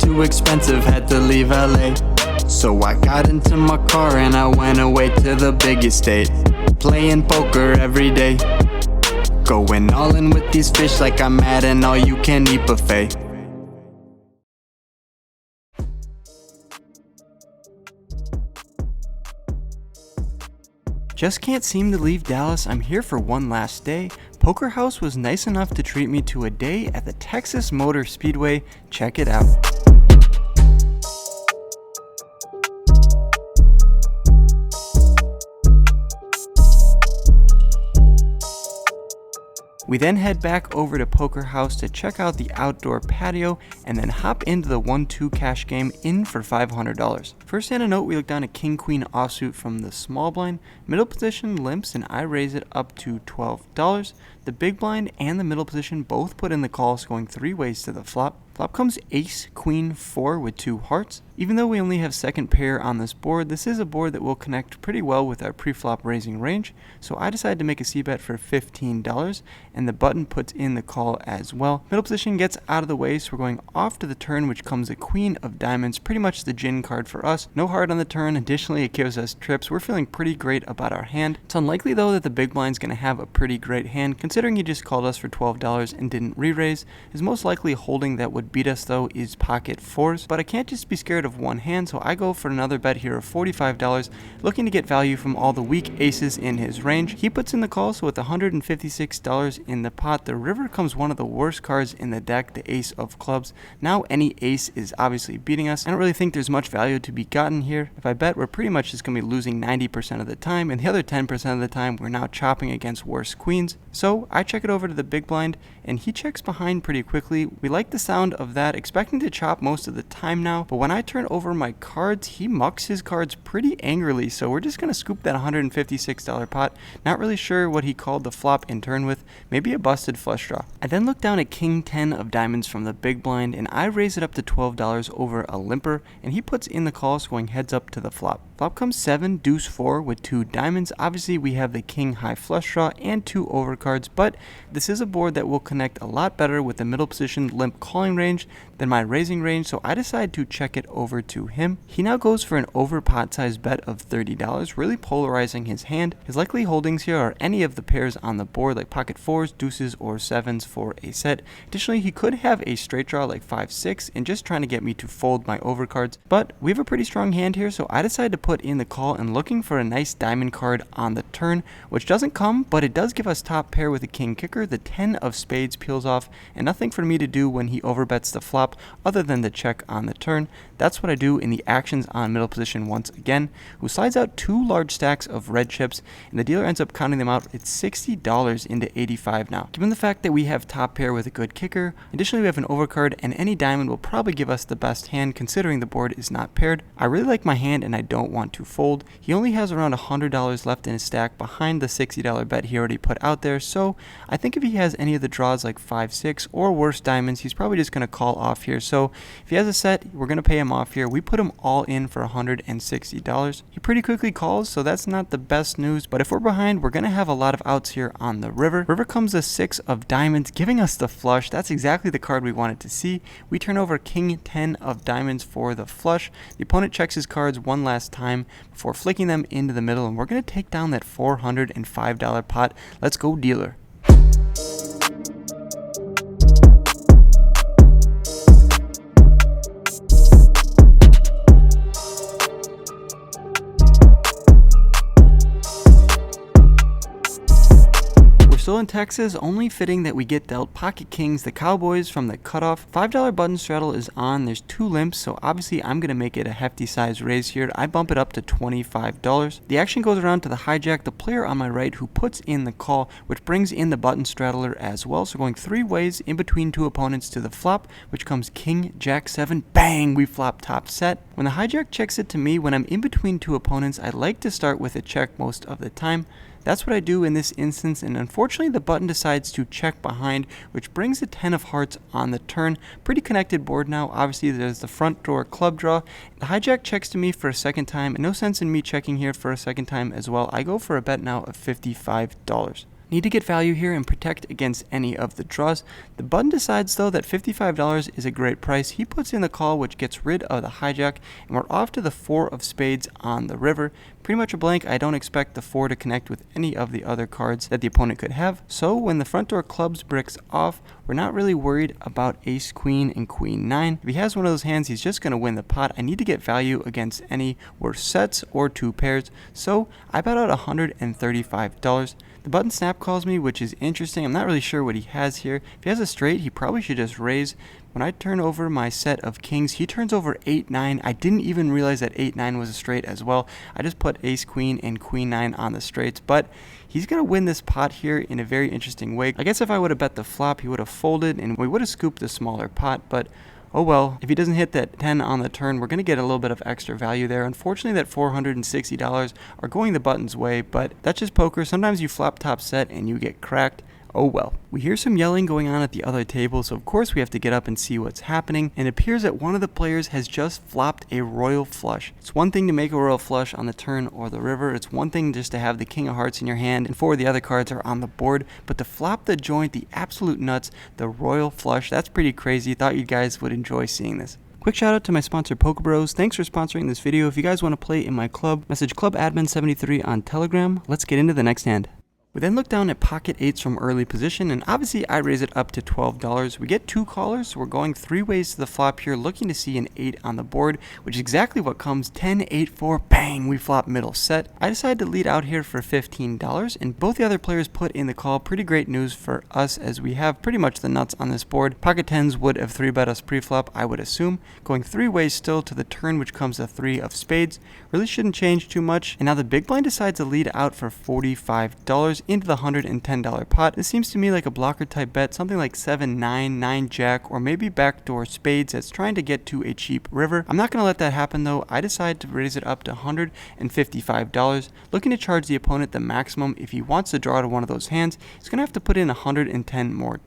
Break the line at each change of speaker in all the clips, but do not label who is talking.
too expensive, had to leave LA. So I got into my car and I went away to the big estate, playing poker every day, going all in with these fish like I'm at an all-you-can-eat buffet. Just can't seem to leave Dallas. I'm here for one last day. Poker House was nice enough to treat me to a day at the Texas Motor Speedway. Check it out. We then head back over to Poker House to check out the outdoor patio and then hop into the 1-2 cash game in for $500. First hand of note, we look down at King Queen offsuit from the small blind. Middle position limps and I raise it up to $12. The big blind and the middle position both put in the calls, going 3 ways to the flop. Flop comes ace, queen, 4 with 2 hearts. Even though we only have second pair on this board, this is a board that will connect pretty well with our pre-flop raising range. So I decided to make a c-bet for $15 and the button puts in the call as well. Middle position gets out of the way, so we're going off to the turn, which comes a queen of diamonds, pretty much the gin card for us. No heart on the turn. Additionally, it gives us trips. We're feeling pretty great about our hand. It's unlikely though that the big blind's going to have a pretty great hand, considering he just called us for $12 and didn't re-raise. His most likely holding that would beat us though is pocket 4s, but I can't just be scared of one hand, so I go for another bet here of $45, looking to get value from all the weak aces in his range. He puts in the call, so with $156 in the pot, the river comes one of the worst cards in the deck, the ace of clubs. Now any ace is obviously beating us. I don't really think there's much value to be gotten here. If I bet, we're pretty much just going to be losing 90% of the time, and the other 10% of the time we're now chopping against worse queens. So I check it over to the big blind and he checks behind pretty quickly. We like the sound of that, expecting to chop most of the time now, but when I turn over my cards, he mucks his cards pretty angrily, so we're just going to scoop that $156 pot. Not really sure what he called the flop in turn with, maybe a busted flush draw. I then look down at king 10 of diamonds from the big blind and I raise it up to $12 over a limper, and he puts in the calls, going heads up to the flop. Flop comes 7, deuce 4 with 2 diamonds. Obviously we have the king high flush draw and 2 overcards, but this is a board that will connect a lot better with the middle position limp calling range than my raising range, so I decide to check it over to him. He now goes for an over pot size bet of $30, really polarizing his hand. His likely holdings here are any of the pairs on the board, like pocket 4s, deuces, or 7s for a set. Additionally, he could have a straight draw like 5-6 and just trying to get me to fold my overcards, but we have a pretty strong hand here, so I decided to put in the call and looking for a nice diamond card on the turn, which doesn't come, but it does give us top pair with a king kicker. The 10 of spades peels off, and nothing for me to do when he overbets the flop other than the check on the turn. That's what I do in the actions on middle position once again, who slides out 2 large stacks of red chips, and the dealer ends up counting them out. It's $60 into 85 now. Given the fact that we have top pair with a good kicker, additionally we have an overcard, and any diamond will probably give us the best hand considering the board is not paired. I really like my hand and I don't want to fold. He only has around $100 left in his stack behind the $60 bet he already put out there, so I think if he has any of the draws like 5-6 or worse diamonds, he's probably just going to call off here. So if he has a set, we're going to pay him off here. We put him all in for $160. He pretty quickly calls, so that's not the best news, but if we're behind, we're going to have a lot of outs here on the river. River comes a 6 of diamonds, giving us the flush. That's exactly the card we wanted to see. We turn over king 10 of diamonds for the flush. The opponent checks his cards one last time before flicking them into the middle, and we're going to take down that $405 pot. Let's go, dealer. Still in Texas, only fitting that we get dealt pocket kings, the Cowboys from the cutoff. $5 button straddle is on. There's 2 limps, so obviously I'm going to make it a hefty size raise here. I bump it up to $25. The action goes around to the hijack, the player on my right who puts in the call, which brings in the button straddler as well. So going 3 ways in between 2 opponents to the flop, which comes king, jack 7. Bang! We flop top set. When the hijack checks it to me, when I'm in between 2 opponents, I like to start with a check most of the time. That's what I do in this instance, and unfortunately the button decides to check behind, which brings the 10 of hearts on the turn. Pretty connected board now. Obviously there's the front door club draw. The hijack checks to me for a second time, and no sense in me checking here for a second time as well. I go for a bet now of $55. Need to get value here and protect against any of the draws. The button decides though that $55 is a great price. He puts in the call, which gets rid of the hijack, and we're off to the 4 of spades on the river. Pretty much a blank. I don't expect the 4 to connect with any of the other cards that the opponent could have. So when the front door clubs bricks off, we're not really worried about ace queen and queen 9. If he has one of those hands, he's just going to win the pot. I need to get value against any worse sets or 2 pairs. So I bet out $135. The button snap calls me, which is interesting. I'm not really sure what he has here. If he has a straight, he probably should just raise. When I turn over my set of kings, he turns over 8-9. I didn't even realize that 8-9 was a straight as well. I just put ace queen and queen 9 on the straights, but he's going to win this pot here in a very interesting way. I guess if I would have bet the flop, he would have folded and we would have scooped the smaller pot, but oh well, if he doesn't hit that 10 on the turn, we're going to get a little bit of extra value there. Unfortunately, that $460 are going the button's way, but that's just poker. Sometimes you flop top set and you get cracked. Oh well. We hear some yelling going on at the other table, so of course we have to get up and see what's happening, and it appears that one of the players has just flopped a royal flush. It's one thing to make a royal flush on the turn or the river, it's one thing just to have the king of hearts in your hand and 4 of the other cards are on the board, but to flop the joint, the absolute nuts, the royal flush, that's pretty crazy. Thought you guys would enjoy seeing this. Quick shout out to my sponsor Poker Bros. Thanks for sponsoring this video. If you guys want to play in my club, message clubadmin73 on Telegram. Let's get into the next hand. We then look down at pocket 8s from early position, and obviously I raise it up to $12. We get 2 callers, so we're going 3 ways to the flop here, looking to see an 8 on the board, which is exactly what comes. 10, 8, 4, bang, we flop middle set. I decided to lead out here for $15, and both the other players put in the call. Pretty great news for us as we have pretty much the nuts on this board. Pocket 10s would have 3-bet us pre-flop, I would assume. Going 3 ways still to the turn, which comes a 3 of spades. Really shouldn't change too much, and now the big blind decides to lead out for $45 into the $110 pot. This seems to me like a blocker type bet, something like 7, 9, 9 jack, or maybe backdoor spades that's trying to get to a cheap river. I'm not going to let that happen though. I decide to raise it up to $155, looking to charge the opponent the maximum. If he wants to draw to one of those hands, he's going to have to put in $110 more.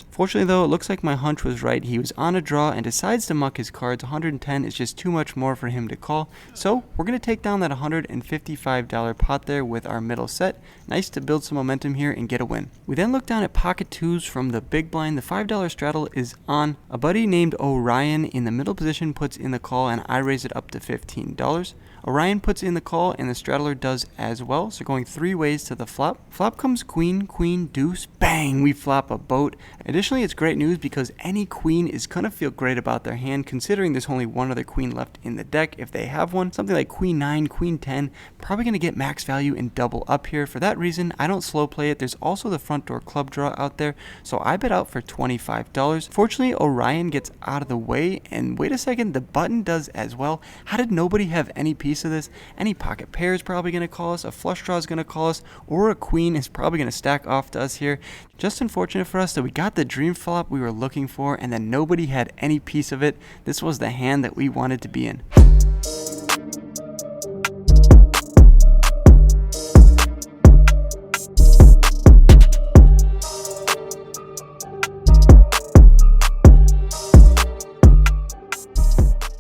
Fortunately though, it looks like my hunch was right. He was on a draw and decides to muck his cards. 110 is just too much more for him to call, so we're going to take down that $155 pot there with our middle set. Nice to build some momentum here and get a win. We then look down at pocket 2s from the big blind. The $5 straddle is on. A buddy named Orion in the middle position puts in the call, and I raise it up to $15. Orion puts in the call and the straddler does as well, so going 3 ways to the flop. Flop comes queen, queen, deuce, bang, we flop a boat. Additionally, it's great news because any queen is gonna feel great about their hand, considering there's only one other queen left in the deck if they have one. Something like queen 9, queen 10, probably gonna get max value and double up here. For that reason, I don't slow play it. There's also the front door club draw out there, so I bet out for $25. Fortunately, Orion gets out of the way, and wait a second, the button does as well. How did nobody have any piece of this? Any pocket pair is probably going to call us, a flush draw is going to call us, or a queen is probably going to stack off to us here. Just unfortunate for us that we got the dream flop we were looking for and then nobody had any piece of it. This was the hand that we wanted to be in.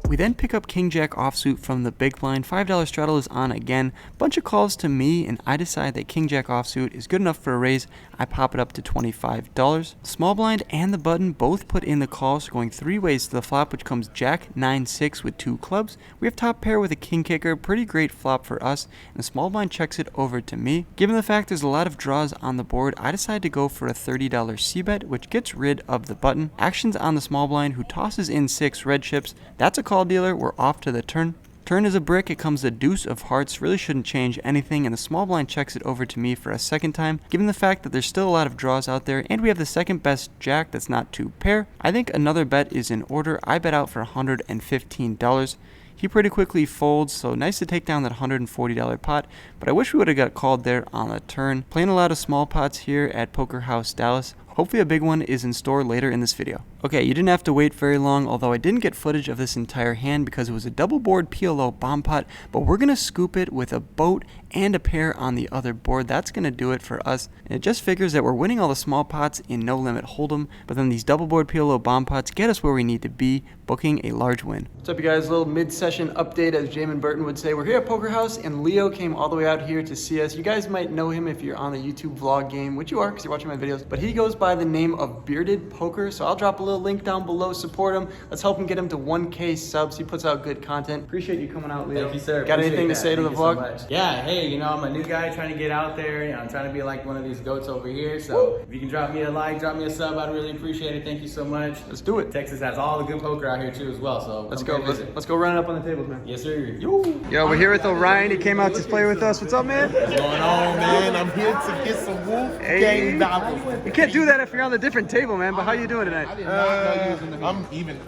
We then pick up king jack offsuit from the big blind. $5 straddle is on again. Bunch of calls to me, and I decide that king jack offsuit is good enough for a raise. I pop it up to $25. Small blind and the button both put in the call, so going 3 ways to the flop, which comes jack 9-6 with 2 clubs. We have top pair with a king kicker. Pretty great flop for us, and the small blind checks it over to me. Given the fact there's a lot of draws on the board, I decide to go for a $30 c-bet, which gets rid of the button. Actions on the small blind, who tosses in 6 red chips. That's a call dealer. We're off to the turn. Turn is a brick. It comes the deuce of hearts. Really shouldn't change anything, and the small blind checks it over to me for a second time. Given the fact that there's still a lot of draws out there and we have the second best jack that's not 2 pair, I think another bet is in order. I bet out for $115. He pretty quickly folds, so nice to take down that $140 pot, but I wish we would have got called there on the turn. Playing a lot of small pots here at Poker House Dallas. Hopefully a big one is in store later in this video. Okay, you didn't have to wait very long, although I didn't get footage of this entire hand because it was a double board PLO bomb pot, but we're going to scoop it with a boat and a pair on the other board. That's going to do it for us. And it just figures that we're winning all the small pots in no limit hold'em, but then these double board PLO bomb pots get us where we need to be, booking a large win. What's up, you guys? A little mid-session update, as Jamin Burton would say. We're here at Poker House, and Leo came all the way out here to see us. You guys might know him if you're on the YouTube vlog game, which you are because you're watching my videos, but he goes by the name of Bearded Poker, so I'll drop a little link down below. Support him. Let's help him get him to 1K subs. He puts out good content. Appreciate you coming out, Leo.
Thank you, sir.
Got anything to say to the vlog?
So yeah, hey, you know, I'm a new guy trying to get out there. You know, I'm trying to be like one of these goats over here. So if you can drop me a like, drop me a sub, I'd really appreciate it. Thank you so much.
Let's do it.
Texas has all the good poker out here too as well. So
let's go. Let's go run it up on the tables, man.
Yes, sir.
Yo, we're here with Orion. He came out to play with us. What's up, man?
What's going on, man? I'm here to get some Wolfgang dollars.
You can't do that if you're on the different table, man. But how you doing tonight?
I'm even.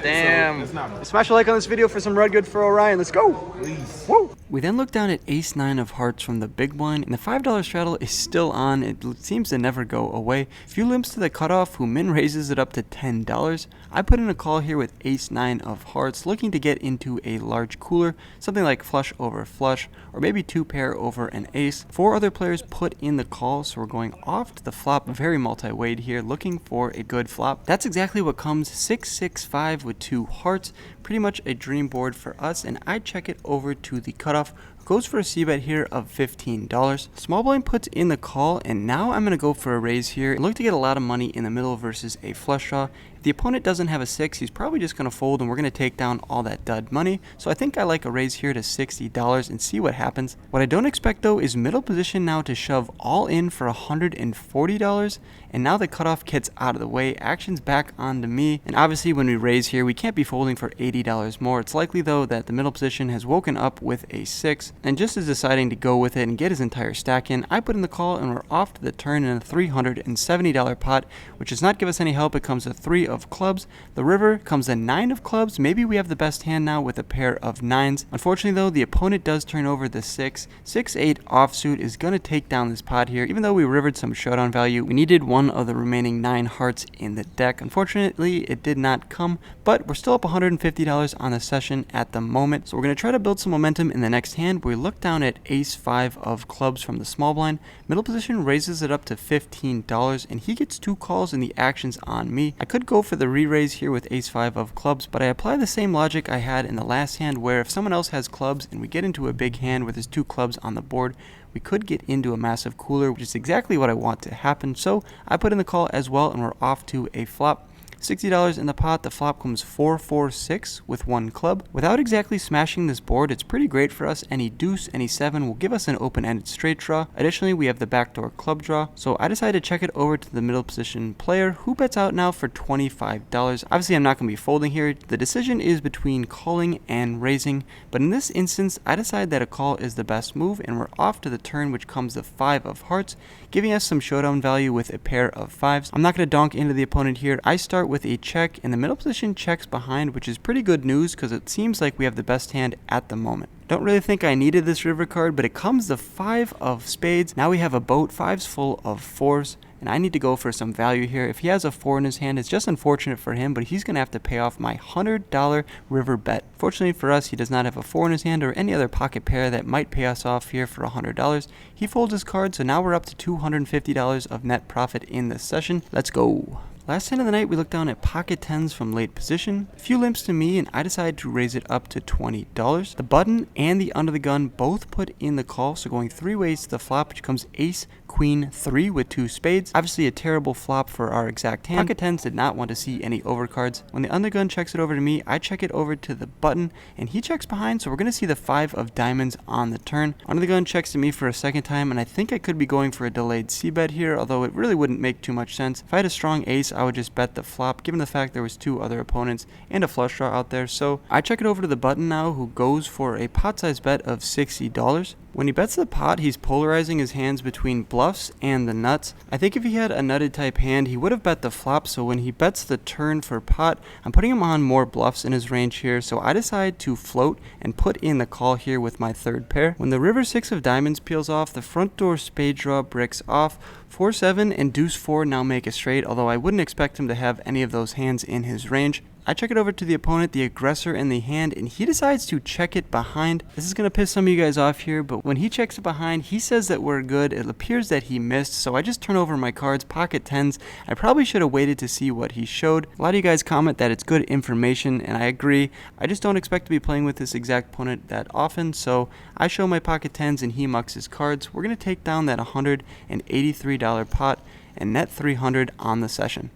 Damn.
So
Smash a like on this video for some red good for Orion. Let's go.
Please.
Woo. We then look down at ace-9 of hearts from the big blind, and the $5 straddle is still on. It seems to never go away. Few limps to the cutoff, who min raises it up to $10. I put in a call here with ace-9 of hearts, looking to get into a large cooler, something like flush over flush, or maybe two pair over an ace. 4 other players put in the call, so we're going off to the flop, very multi-weight here, looking for a good flop. That's exactly what comes, 6-6-5 with 2 hearts, pretty much a dream board for us, and I check it over to the cutoff. Goes for a c-bet here of $15. Small blind puts in the call, and now I'm going to go for a raise here and look to get a lot of money in the middle versus a flush draw. If the opponent doesn't have a 6, he's probably just going to fold, and we're going to take down all that dud money. So I think I like a raise here to $60 and see what happens. What I don't expect, though, is middle position now to shove all in for $140, and now the cutoff gets out of the way. Action's back onto me, and obviously when we raise here, we can't be folding for $80 more. It's likely, though, that the middle position has woken up with a 6, and just as deciding to go with it and get his entire stack in, I put in the call, and we're off to the turn in a $370 pot, which does not give us any help. It comes a 3 of clubs. The river comes a 9 of clubs. Maybe we have the best hand now with a pair of 9s. Unfortunately, though, the opponent does turn over the 6. 6-8 offsuit is going to take down this pot here. Even though we rivered some showdown value, we needed one of the remaining 9 hearts in the deck. Unfortunately, it did not come, but we're still up $150 on the session at the moment. So we're going to try to build some momentum in the next hand, where we look down at ace-5 of clubs from the small blind. Middle position raises it up to $15, and he gets 2 calls, and the action's on me. I could go for the re-raise here with ace-5 of clubs, but I apply the same logic I had in the last hand, where if someone else has clubs and we get into a big hand with his 2 clubs on the board, we could get into a massive cooler, which is exactly what I want to happen. So I put in the call as well, and we're off to a flop. $60 in the pot. The flop comes 4-4-6 with 1 club. Without exactly smashing this board, it's pretty great for us. Any deuce, any 7 will give us an open-ended straight draw. Additionally, we have the backdoor club draw. So I decided to check it over to the middle position player, who bets out now for $25. Obviously, I'm not going to be folding here. The decision is between calling and raising, but in this instance, I decided that a call is the best move, and we're off to the turn, which comes the 5 of hearts, giving us some showdown value with a pair of 5s. I'm not going to donk into the opponent here. I start with a check, and the middle position checks behind, which is pretty good news because it seems like we have the best hand at the moment. Don't really think I needed this river card, but it comes the 5 of spades. Now we have a boat, 5's full of 4s, and I need to go for some value here. If he has a 4 in his hand, it's just unfortunate for him, but he's going to have to pay off my $100 river bet. Fortunately for us, he does not have a 4 in his hand or any other pocket pair that might pay us off here for $100. He folds his card, so now we're up to $250 of net profit in this session. Let's go. Last hand of the night, we looked down at pocket 10s from late position. A few limps to me, and I decided to raise it up to $20. The button and the under the gun both put in the call, so going 3 ways to the flop, which comes ace, queen, 3 with 2 spades. Obviously a terrible flop for our exact hand. Pocket 10s did not want to see any overcards. When the undergun checks it over to me, I check it over to the button, and he checks behind, so we're going to see the 5 of diamonds on the turn. Under the gun checks to me for a second time, and I think I could be going for a delayed c-bet here, although it really wouldn't make too much sense. If I had a strong ace, I would just bet the flop, given the fact there was 2 other opponents and a flush draw out there. So I check it over to the button now, who goes for a pot size bet of $60. When he bets the pot, he's polarizing his hands between bluffs and the nuts. I think if he had a nutted type hand, he would have bet the flop, so when he bets the turn for pot, I'm putting him on more bluffs in his range here, so I decide to float and put in the call here with my third pair. When the river 6 of diamonds peels off, the front door spade draw bricks off. 4-7 and deuce 4 now make a straight, although I wouldn't expect him to have any of those hands in his range. I check it over to the opponent, the aggressor in the hand, and he decides to check it behind. This is going to piss some of you guys off here, but when he checks it behind, he says that we're good. It appears that he missed, so I just turn over my cards, pocket tens. I probably should have waited to see what he showed. A lot of you guys comment that it's good information, and I agree. I just don't expect to be playing with this exact opponent that often, so I show my pocket tens and he mucks his cards. We're going to take down that $183 pot and net 300 on the session.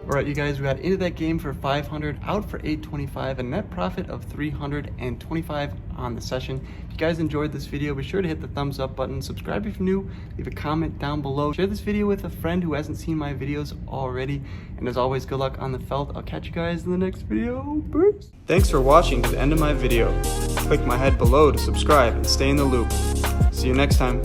Alright, you guys, we got into that game for 500, out for 825, a net profit of 325 on the session. If you guys enjoyed this video, be sure to hit the thumbs up button, subscribe if you're new, leave a comment down below, share this video with a friend who hasn't seen my videos already, and as always, good luck on the felt. I'll catch you guys in the next video. Peace. Thanks for watching to the end of my video. Click my head below to subscribe and stay in the loop. See you next time.